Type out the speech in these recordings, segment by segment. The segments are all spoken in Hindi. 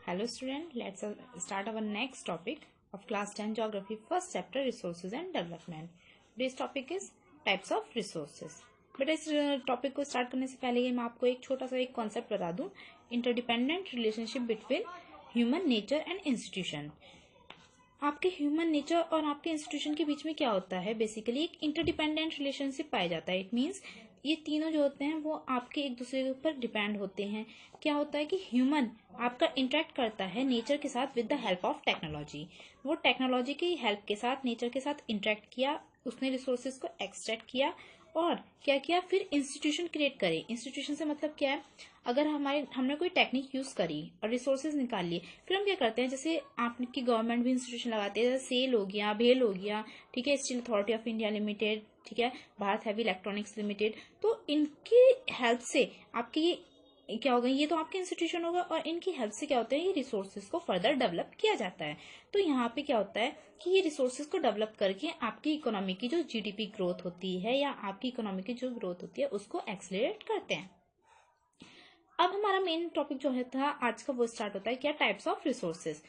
Hello student, let's start our next topic of class 10 geography, first chapter resources and development. Today's topic is types of resources. बेटा इस टॉपिक को स्टार्ट करने से पहले मैं आपको एक छोटा सा एक कॉन्सेप्ट बता दूं, interdependent relationship between human nature and institution. आपके ह्यूमन नेचर और आपके इंस्टीट्यूशन के बीच में क्या होता है, बेसिकली एक इंटरडिपेंडेंट रिलेशनशिप पाया जाता है. इट मीन्स ये तीनों जो होते हैं वो आपके एक दूसरे के ऊपर डिपेंड होते हैं. क्या होता है कि ह्यूमन आपका इंटरेक्ट करता है नेचर के साथ with the help of technology. वो टेक्नोलॉजी की हेल्प के साथ नेचर के साथ इंटरेक्ट किया, उसने रिसोर्सेज को एक्सट्रैक्ट किया और क्या किया, फिर इंस्टीट्यूशन क्रिएट करे. इंस्टीट्यूशन से मतलब क्या है, अगर हमने कोई टेक्निक यूज करी और रिसोर्सेज निकाल लिए, फिर हम क्या करते हैं, जैसे आपकी गवर्नमेंट भी इंस्टीट्यूशन लगाते हैं, जैसे सेल हो गया, भेल हो गया, ठीक है, steel authority of India limited, ठीक है, भारत हैवी इलेक्ट्रॉनिक्स लिमिटेड. तो इनकी हेल्प से आपकी क्या होगा, ये तो आपके इंस्टीट्यूशन होगा और इनकी हेल्प से क्या होता है, ये रिसोर्सेज को फर्दर डेवलप किया जाता है. तो यहाँ पे क्या होता है कि ये रिसोर्सेज को डेवलप करके आपकी इकोनॉमी की जो जीडीपी ग्रोथ होती है या आपकी इकोनॉमी की जो ग्रोथ होती है उसको एक्सेलरेट करते हैं. अब हमारा मेन टॉपिक जो है था आज का वो स्टार्ट होता है, क्या टाइप्स ऑफ रिसोर्सेज.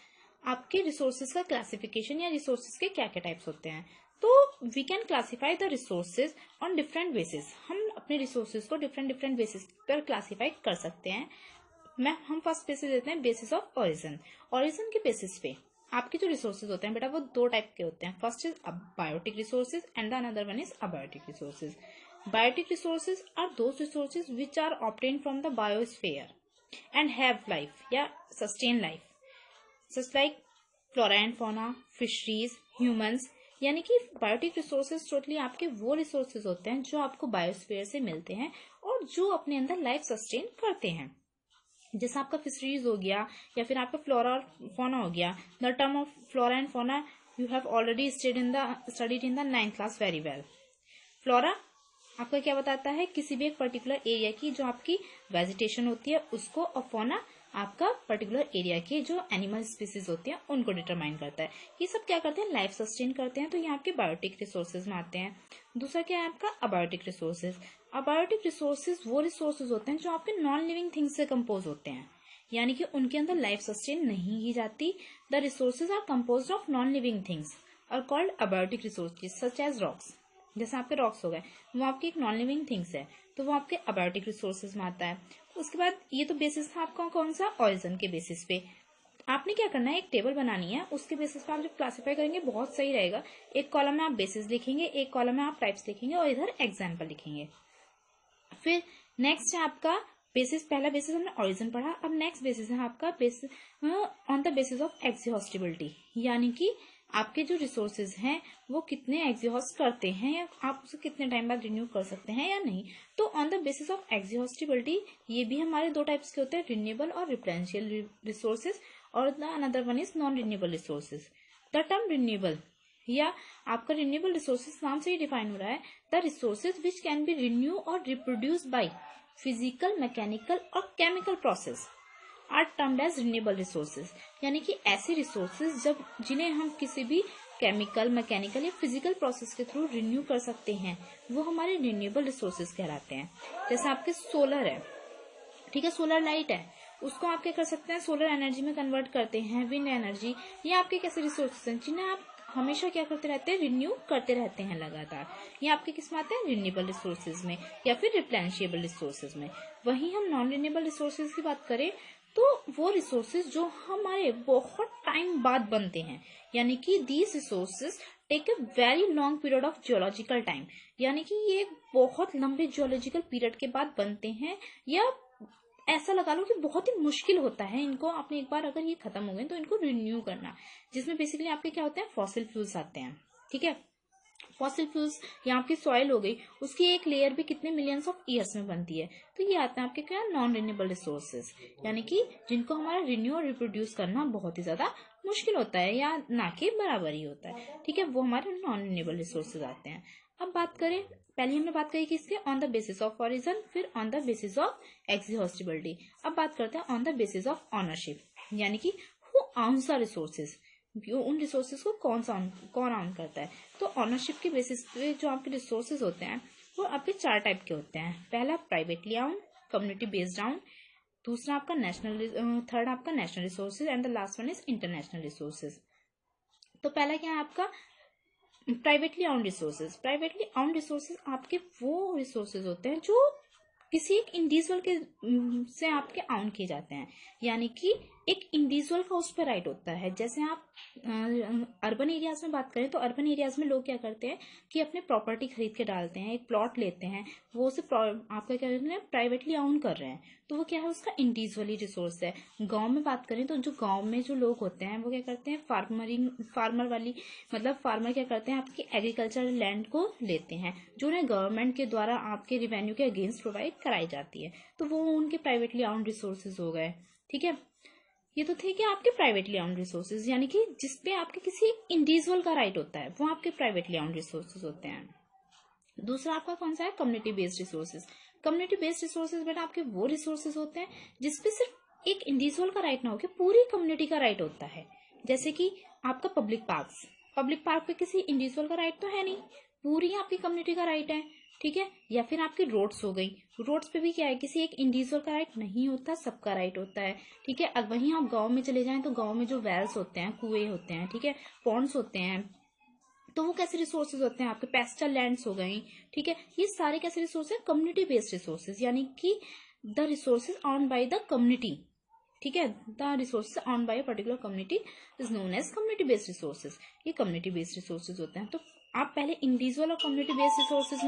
आपके रिसोर्सेज का क्लासिफिकेशन या रिसोर्सेज के क्या क्या टाइप्स होते हैं. तो we can classify the resources on different basis. हम अपने रिसोर्सेज को डिफरेंट बेसिस पर क्लासिफाई कर सकते हैं. हम फर्स्ट बेसिस देते हैं, बेसिस ऑफ ओरिजिन. ओरिजिन के बेसिस पे आपके जो रिसोर्सेज होते हैं बेटा वो दो टाइप के होते हैं. First is biotic resources and the another one is abiotic resources. Biotic resources are those resources which are obtained from the biosphere and have life, sustain life, such like flora and fauna, fisheries, humans. यानी कि बायोटिक रिसोर्सेज टोटली आपके वो रिसोर्सेज होते हैं जो आपको बायोस्फीयर से मिलते हैं और जो अपने अंदर लाइफ सस्टेन करते हैं. जैसे आपका फिशरीज हो गया या फिर आपका फ्लोरा और फोना हो गया. The term of flora and fauna you have already studied in the 9th class very well. Flora आपका क्या बताता है, किसी भी एक पर्टिकुलर एरिया की जो आपकी वेजिटेशन होती है उसको, और फोना आपका पर्टिकुलर एरिया के जो एनिमल स्पीसीज होती हैं उनको डिटरमाइन करता है. ये सब क्या करते हैं, लाइफ सस्टेन करते हैं. तो ये आपके बायोटिक रिसोर्सेज में आते हैं. दूसरा क्या है आपका अबायोटिक रिसोर्सेज. अबायोटिक रिसोर्सेज वो रिसोर्सेज होते हैं जो आपके नॉन लिविंग थिंग्स से कंपोज होते हैं, यानी कि उनके अंदर लाइफ सस्टेन नहीं की जाती. The resources are composed of non living things और called abiotic resources such as rocks. जैसे आपके रॉक्स हो गए, वो आपके एक नॉन लिविंग थिंग्स है, तो वो आपके अबायोटिक रिसोर्सेज में आता है. उसके बाद ये तो बेसिस था आपका कौन सा, ओरिजिन के बेसिस पे. आपने क्या करना है, एक टेबल बनानी है, उसके बेसिस पे आप जब क्लासिफाई करेंगे बहुत सही रहेगा. एक कॉलम में आप बेसिस लिखेंगे, एक कॉलम में आप टाइप्स लिखेंगे और इधर एग्जाम्पल लिखेंगे. फिर नेक्स्ट है आपका बेसिस. पहला बेसिस हमने ओरिजिन पढ़ा. अब नेक्स्ट बेसिस है आपका basis on the basis of exhaustibility, यानी कि आपके जो रिसोर्सेज हैं वो कितने एग्जॉस्ट करते हैं या आप उसे कितने टाइम बाद रिन्यू कर सकते हैं या नहीं. तो ऑन द बेसिस ऑफ एक्सहॉस्टिबिलिटी ये भी हमारे दो टाइप्स के होते हैं, रिन्यूएबल और रिप्लेनिशियल रिसोर्सेज, और the another one is non renewable resources. The term renewable या आपका रिन्यूएबल रिसोर्सेज नाम से ही डिफाइन हो रहा है, the resources which can be renew और रिप्रोड्यूस बाय फिजिकल, मैकेनिकल और chemical process are termed as renewable resources. यानी कि ऐसे रिसोर्सेज जब जिन्हें हम किसी भी केमिकल, मैकेनिकल या फिजिकल प्रोसेस के थ्रू रिन्यू कर सकते हैं वो हमारे रिन्यूएबल रिसोर्सेज कहलाते हैं. जैसे आपके सोलर है, ठीक है, सोलर लाइट है, उसको आप क्या कर सकते हैं, सोलर एनर्जी में कन्वर्ट करते हैं. विंड एनर्जी, ये आपके कैसे रिसोर्सेज हैं जिन्हें आप हमेशा क्या करते रहते हैं, रिन्यू करते रहते हैं लगातार. ये आपके किस में आते हैं, रिन्यूएबल रिसोर्सेज में या फिर रिप्लेनिशेबल रिसोर्सेज में. वहीं हम नॉन रिन्यूएबल रिसोर्सेज की बात करें तो वो रिसोर्सेज जो हमारे बहुत टाइम बाद बनते हैं, यानी कि these resources take a very long period of geological time, यानी कि ये बहुत लंबे जियोलॉजिकल पीरियड के बाद बनते हैं, या ऐसा लगा लो कि बहुत ही मुश्किल होता है इनको, आपने एक बार अगर ये खत्म हो गए तो इनको रिन्यू करना. जिसमें बेसिकली आपके क्या होते हैं, फॉसिल फ्यूल्स आते हैं. ठीक है, फॉसिल फ्यूल्स या आपकी सॉइल हो गई, उसकी एक लेयर भी कितने मिलियंस ऑफ ईयर्स में बनती है. तो ये आते हैं आपके क्या, नॉन रिन्यूएबल रिसोर्सेज, यानी कि जिनको हमारा रिन्यू और रिप्रोड्यूस करना बहुत ही ज्यादा मुश्किल होता है या ना के बराबर ही होता है. ठीक है, वो हमारे नॉन रिन्यूएबल रिसोर्सेज आते हैं. अब बात करें, पहले हमने बात करी किसके, on the basis of origin, फिर ऑन द बेसिस ऑफ एक्सहॉस्टिबिलिटी. अब बात करते हैं on the basis of ownership, यानी कि हु ऑन्स द रिसोर्सेज, उन रिसोर्सेज को कौन ऑन करता है. तो ऑनरशिप के बेसिस पे जो आपके रिसोर्सेज होते हैं वो आपके चार टाइप के होते हैं. पहला privately on, community based on, दूसरा आपका नेशनल, थर्ड आपका national resources and the last one is international resources. तो पहला क्या है आपका privately on resources. Privately on resources आपके वो रिसोर्सेज होते हैं जो किसी एक इंडिविजुअल के से आपके ऑन किए जाते हैं, यानी कि एक इंडिविजुअल का उस पर राइट होता है। जैसे आप अर्बन एरियाज में बात करें तो अर्बन एरियाज में लोग क्या करते हैं कि अपने प्रॉपर्टी खरीद के डालते हैं, एक प्लॉट लेते हैं, वो उसे आपका क्या करते हैं प्राइवेटली ऑन कर रहे हैं, तो वो क्या है उसका इंडिविजुअली रिसोर्स है। गांव में बात करें तो जो गांव में जो लोग होते हैं वो क्या करते हैं फार्मर वाली मतलब फार्मर क्या करते हैं आपकी एग्रीकल्चरल लैंड को लेते हैं जो उन्हें गवर्नमेंट के द्वारा आपके रिवेन्यू के अगेंस्ट प्रोवाइड कराई जाती है, तो वो उनके प्राइवेटली ऑन रिसोर्सेज हो गए। ठीक है, ये तो थे कि आपके प्राइवेटली ऑन रिसोर्सेज, यानी कि जिसपे आपके किसी इंडिविजुअल का राइट होता है वो आपके प्राइवेटली ऑन रिसोर्सेज होते हैं। दूसरा आपका कौन सा है community based resources. Community based resources बेटा आपके वो रिसोर्सेज होते हैं जिसपे सिर्फ एक इंडिविजुअल का राइट ना हो, पूरी कम्युनिटी का राइट होता है। जैसे कि आपका पब्लिक पार्क पे किसी इंडिविजुअल का राइट तो है नहीं, पूरी आपकी कम्युनिटी का राइट है। ठीक है, या फिर आपकी रोड्स हो गई, रोड्स पे भी क्या है किसी एक इंडिविजुअल का राइट नहीं होता, सबका राइट होता है। ठीक है, अब वहीं आप गांव में चले जाएं तो गांव में जो वेल्स होते हैं, कुएं होते हैं, ठीक है, पॉन्ड्स होते हैं, तो वो कैसे रिसोर्सेज होते हैं आपके पेस्टल लैंड्स हो गई। ठीक है, ये सारे कैसे रिसोर्स है कम्युनिटी बेस्ड रिसोर्सेज, यानी कि the resources owned by the community. ठीक है, the resources owned by a particular community is known as community based resources. ये कम्युनिटी बेस्ड रिसोर्सेज होते हैं। तो आप पहले इंडिविजुअल और कम्युनिटी बेस्ड रिसोर्सेज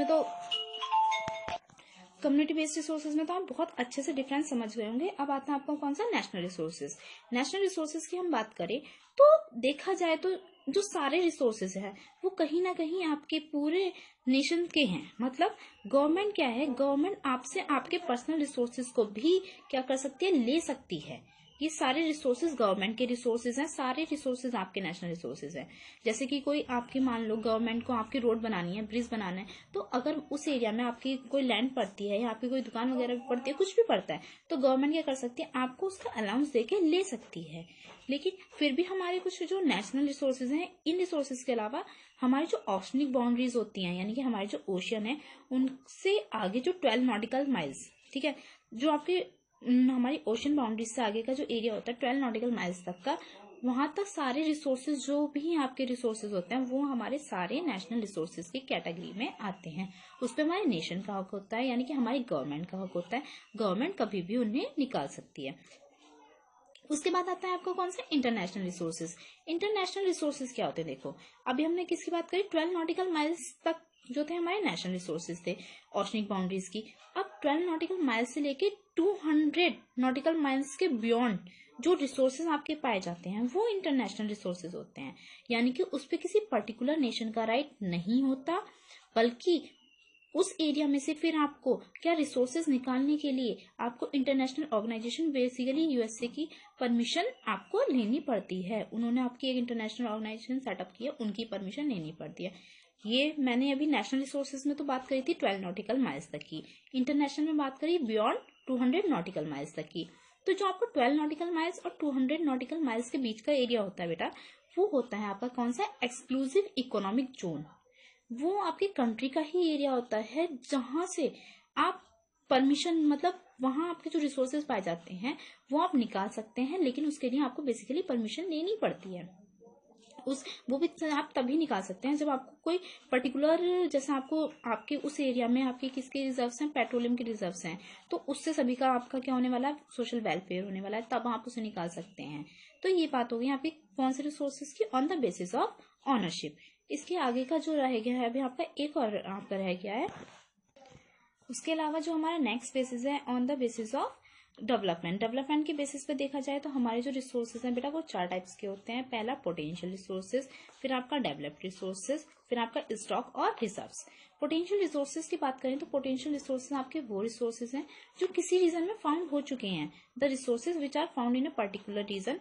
में तो आप बहुत अच्छे से डिफरेंस समझ गए होंगे। अब आता है आपको कौन सा नेशनल रिसोर्सेज। नेशनल रिसोर्सेज की हम बात करें तो देखा जाए तो जो सारे रिसोर्सेज है वो कहीं ना कहीं आपके पूरे नेशन के हैं। मतलब गवर्नमेंट क्या है, गवर्नमेंट आपसे आपके पर्सनल रिसोर्सेज को भी क्या कर सकती है, ले सकती है। ये सारे रिसोर्सेज गवर्नमेंट के रिसोर्सेज हैं, सारे रिसोर्सेज आपके नेशनल रिसोर्सेज हैं। जैसे कि कोई आपकी मान लो गवर्नमेंट को आपकी रोड बनानी है, ब्रिज बनाना है, तो अगर उस एरिया में आपकी कोई लैंड पड़ती है या आपकी कोई दुकान वगैरह भी पड़ती है, कुछ भी पड़ता है, तो गवर्नमेंट क्या कर सकती है, आपको उसका अलाउंस देके ले सकती है। लेकिन फिर भी हमारे कुछ जो नेशनल रिसोर्सेज हैं, इन रिसोर्सेज के अलावा हमारी जो ओशनिक बाउंड्रीज होती हैं, यानी कि हमारे जो ओशियन है उनसे आगे जो 12 नॉटिकल माइल्स, ठीक है, जो आपके हमारी ओशन बाउंड्रीज से आगे का जो एरिया होता है 12 नॉटिकल माइल्स तक का, वहां तक सारे रिसोर्सेज जो भी आपके रिसोर्सेज होते हैं वो हमारे सारे नेशनल रिसोर्सेज की कैटेगरी में आते हैं। उस पर हमारे नेशन का हक होता है, यानी कि हमारी गवर्नमेंट का हक होता है, गवर्नमेंट कभी भी उन्हें निकाल सकती है। उसके बाद आता है आपको कौन सा इंटरनेशनल रिसोर्सेज। इंटरनेशनल रिसोर्सेज क्या होते हैं, देखो अभी हमने किसकी बात करी, 12 नॉटिकल माइल्स तक जो थे हमारे नेशनल रिसोर्सेज थे ओशनिक बाउंड्रीज की। अब 12 नॉटिकल माइल्स से लेके 200 नॉटिकल माइल्स के बियॉन्ड जो रिसोर्सेज आपके पाए जाते हैं वो इंटरनेशनल रिसोर्सेज होते हैं। यानी कि उस पर किसी पर्टिकुलर नेशन का राइट नहीं होता, बल्कि उस एरिया में से फिर आपको क्या रिसोर्सेज निकालने के लिए आपको इंटरनेशनल ऑर्गेनाइजेशन, बेसिकली यूएसए की परमिशन आपको लेनी पड़ती है। उन्होंने आपकी एक इंटरनेशनल ऑर्गेनाइजेशन सेटअप की है, उनकी परमिशन लेनी पड़ती है। ये मैंने अभी नेशनल रिसोर्सेज में तो बात करी थी 12 नॉटिकल माइल्स तक की, इंटरनेशनल में बात करी बियॉन्ड 200 नॉटिकल माइल्स तक की। तो जो आपको 12 नॉटिकल माइल्स और 200 नॉटिकल माइल्स के बीच का एरिया होता है बेटा, वो होता है आपका कौन सा, एक्सक्लूसिव इकोनॉमिक जोन। वो आपकी कंट्री का ही एरिया होता है जहां से आप परमिशन, मतलब वहां आपके जो रिसोर्सेज पाए जाते हैं वो आप निकाल सकते हैं, लेकिन उसके लिए आपको बेसिकली परमिशन लेनी पड़ती है। वो भी आप तभी निकाल सकते हैं जब आपको कोई पर्टिकुलर, जैसे आपको आपके उस एरिया में आपके किसके रिजर्व्स हैं, पेट्रोलियम के रिजर्व्स हैं, तो उससे सभी का आपका क्या होने वाला है, सोशल वेलफेयर होने वाला है, तब आप उसे निकाल सकते हैं। तो ये बात हो गई आपकी कौन से रिसोर्सेज की, on the basis of ownership. इसके आगे का जो रह गया है अभी आपका एक और आपका रह गया है, उसके अलावा जो हमारा नेक्स्ट बेसिस है on the basis of development. Development के बेसिस पे देखा जाए तो हमारे जो रिसोर्सेज हैं बेटा वो 4 टाइप्स के होते हैं। पहला पोटेंशियल रिसोर्सेज, फिर आपका डेवलप्ड रिसोर्सेज, फिर आपका स्टॉक और रिजर्व्स। पोटेंशियल रिसोर्सेज की बात करें तो पोटेंशियल रिसोर्सेज आपके वो रिसोर्सेज हैं जो किसी रीजन में फाउंड हो चुके हैं, the resources which are found in a particular region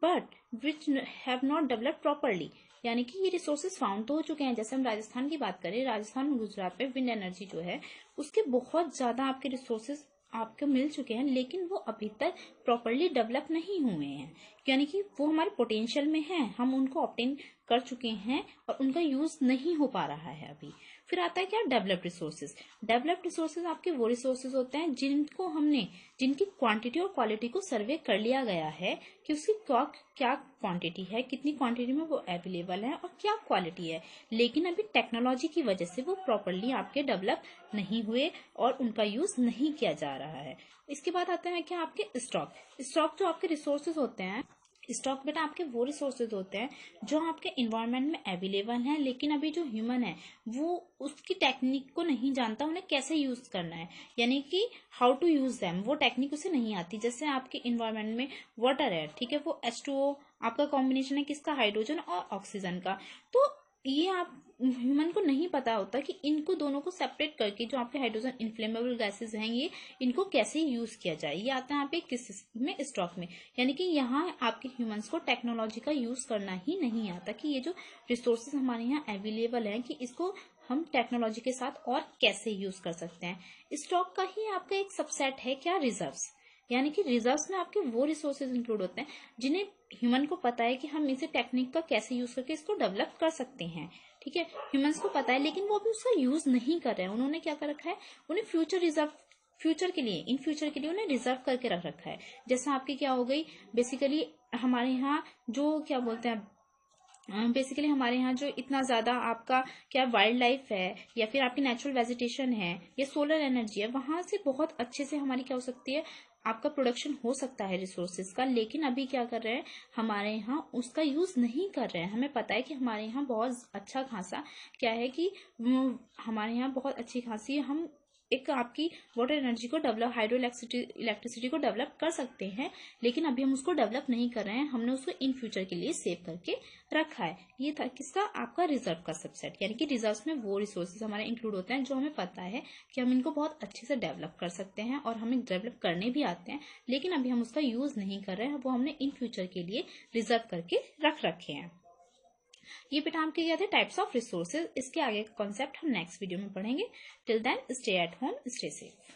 but which have not developed properly. यानी कि ये रिसोर्सेज फाउंड तो हो चुके हैं। जैसे हम राजस्थान की बात करें, राजस्थान में गुजरात में विंड एनर्जी जो है उसके बहुत ज्यादा आपके रिसोर्सेज आपको मिल चुके हैं, लेकिन वो अभी तक प्रॉपरली डेवलप नहीं हुए हैं। यानी कि वो हमारे पोटेंशियल में है, हम उनको ऑब्टेन कर चुके हैं और उनका यूज नहीं हो पा रहा है अभी। फिर आता है क्या, डेवलप्ड रिसोर्सेज। डेवलप्ड रिसोर्सेज आपके वो रिसोर्सेज होते हैं जिनकी क्वांटिटी और क्वालिटी को सर्वे कर लिया गया है कि उसकी क्या क्वांटिटी है, कितनी क्वांटिटी में वो अवेलेबल है और क्या क्वालिटी है, लेकिन अभी टेक्नोलॉजी की वजह से वो प्रॉपरली आपके डेवलप नहीं हुए और उनका यूज नहीं किया जा रहा है। इसके बाद आते हैं क्या, आपके स्टॉक। स्टॉक जो आपके रिसोर्सेज होते हैं, स्टॉक बेटा आपके वो रिसोर्सेज होते हैं जो आपके इन्वायरमेंट में अवेलेबल हैं, लेकिन अभी जो ह्यूमन है वो उसकी टेक्निक को नहीं जानता, उन्हें कैसे यूज करना है, यानी कि हाउ टू यूज देम, वो टेक्निक उसे नहीं आती। जैसे आपके इन्वायरमेंट में वाटर है, ठीक है, वो H2O आपका कॉम्बिनेशन है किसका, हाइड्रोजन और ऑक्सीजन का। तो ये आप ह्यूमन को नहीं पता होता कि इनको दोनों को सेपरेट करके जो आपके हाइड्रोजन इन्फ्लेमेबल गैसेस हैं ये इनको कैसे यूज किया जाए। ये आता है यहाँ पे किस में, स्टॉक में, यानी कि यहाँ आपके ह्यूमंस को टेक्नोलॉजी का यूज करना ही नहीं आता कि ये जो रिसोर्सेज हमारे यहाँ अवेलेबल हैं कि इसको हम टेक्नोलॉजी के साथ और कैसे यूज कर सकते हैं। स्टॉक का ही आपका एक सबसेट है क्या, रिजर्व्स, यानी कि रिजर्व्स में आपके वो रिसोर्सेज इंक्लूड होते हैं जिन्हें ह्यूमन को पता है कि हम इसे टेक्निक का कैसे यूज करके इसको डेवलप कर सकते हैं। ठीक है, ह्यूमंस को पता है लेकिन वो अभी उसका यूज नहीं कर रहे हैं। उन्होंने क्या कर रखा है, उन्हें फ्यूचर के लिए, इन फ्यूचर के लिए उन्हें रिजर्व करके रख रखा है। जैसा आपकी क्या हो गई, बेसिकली हमारे यहाँ जो क्या बोलते हैं, बेसिकली हमारे यहाँ जो इतना ज्यादा आपका क्या वाइल्ड लाइफ है या फिर आपकी नेचुरल वेजिटेशन है या सोलर एनर्जी है, वहां से बहुत अच्छे से हमारी क्या हो सकती है, आपका प्रोडक्शन हो सकता है रिसोर्सेज का। लेकिन अभी क्या कर रहे हैं, हमारे यहाँ उसका यूज नहीं कर रहे हैं। हमें पता है कि हमारे यहाँ बहुत अच्छा खासा क्या है कि हमारे यहाँ बहुत अच्छी खासी हम एक आपकी वाटर एनर्जी को डेवलप, हाइड्रो इलेक्ट्रिसिटी को डेवलप कर सकते हैं, लेकिन अभी हम उसको डेवलप नहीं कर रहे हैं। हमने उसको इन फ्यूचर के लिए सेव करके रखा है। ये था किसका, आपका रिजर्व का सबसेट, यानी कि रिजर्व में वो रिसोर्सेज हमारे इंक्लूड होते हैं जो हमें पता है कि हम इनको बहुत अच्छे से डेवलप कर सकते हैं और हमें डेवलप करने भी आते हैं, लेकिन अभी हम उसका यूज नहीं कर रहे हैं। वो हमने इन फ्यूचर के लिए रिजर्व करके रख रखे हैं। ये बेटा आपके क्या थे, टाइप्स ऑफ रिसोर्सेज। इसके आगे का कॉन्सेप्ट हम नेक्स्ट वीडियो में पढ़ेंगे। Till then stay at home, stay safe.